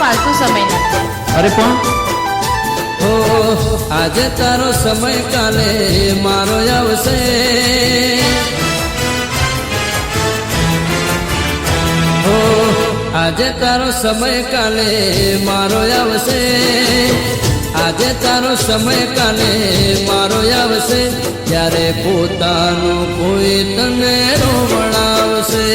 ફાલતુ સમય નથી. અરે પણ હો આજે તારો સમય કાલે મારો આવશે. હો આજે તારો સમય કાલે મારો આવશે. આજે તારો સમય કાલે મારો આવશે. ત્યારે પોતાનું કોઈ તને રોવડાવશે.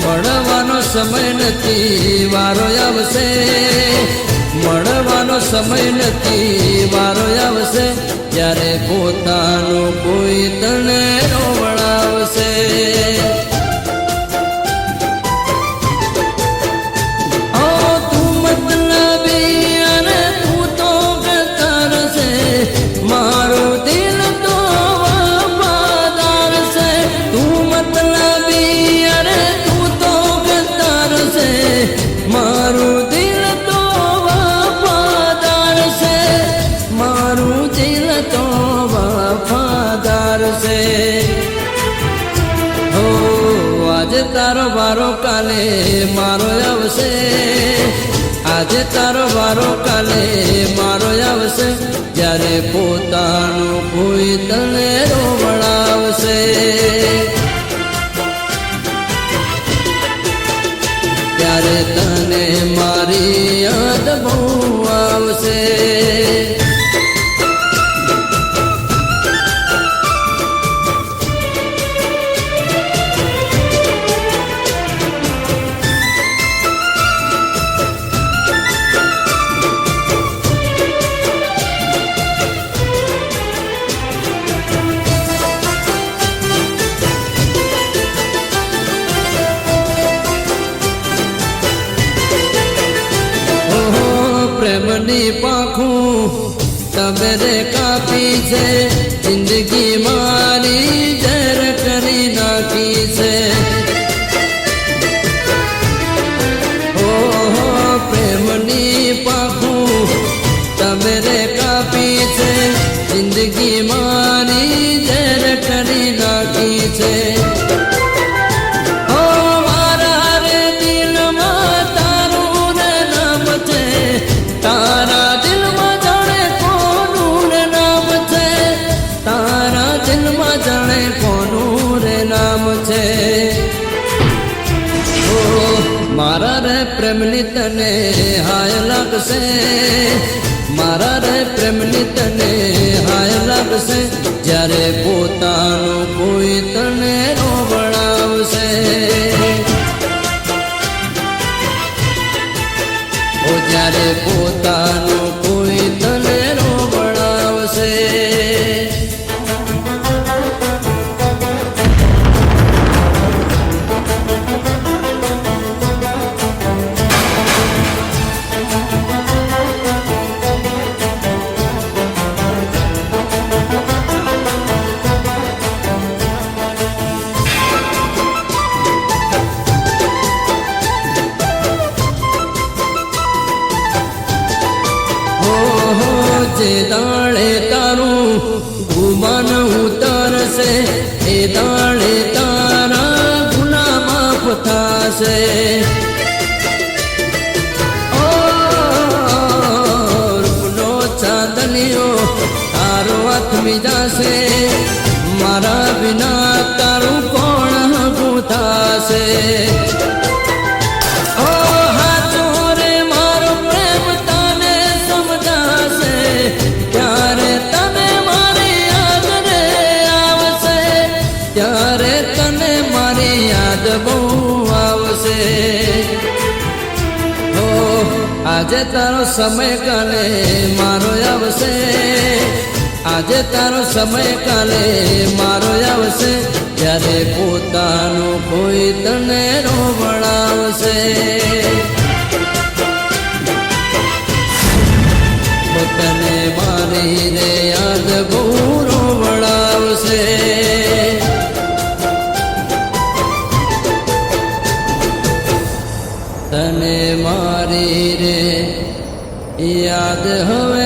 મળવાનો સમય નથી વારો આવશે. મળવાનો સમય નથી વારો આવશે. જ્યારે પોતાનું કોઈ તને રોવડાવશે. તું મતલબી અને તું તો ગતાર છે. મારું દિલ તો વફાદાર છે. તું મતલબી અને મારું દિલ તો વફાદાર છે. મારું દિલ તો વફાદાર છે. હો આજે તારો વારો કાલે મારો આવશે. આજે તારો વારો કાલે મારો આવશે. જ્યારે પોતાનું કોઈ તને રોવડાવશે. ત્યારે તને મારી યાદ બહુ આવશે. પ્રેમની પાંખું તમે રે કાપી છે. જિંદગી મારી ઝેર કરી નાખી છે. ઓહો પ્રેમની પાંખું તમે રે કાપી છે. જિંદગી મારી ઝેર કરી નાખી છે. તારા દિલમાં જાણે કોનું રે નામ છે. તારા દિલમાં જાણે કોનું રે નામ છે. ઓ મારા રે પ્રેમની તને હાય લાગશે. મારા રે પ્રેમની તને હાય લાગશે. જ્યારે પોતાનું કોઈ તને રોવડાવશે. જ્યારે પોતાનું કોઈ તને રોવડાવશે. જે દાડે તારું ગુમાન ઉતરશે. એ દાડે તારા ગુના માફ થશે. રૂપનો ચાંદનીઓ તારો હાથમી જશે. મારા વિના તારું કોણ હગું થશે. ત્યારે તને મારી યાદ બહુ આવશે. હો આજે તારો સમય કાલે મારો આવશે. આજે તારો સમય કાલે મારો આવશે. જ્યારે પોતાનું કોઈ તને રોવડાવશે. તને મારી રે યાદ બહુ રોવડાવશે. તને મારી રે યાદ હવે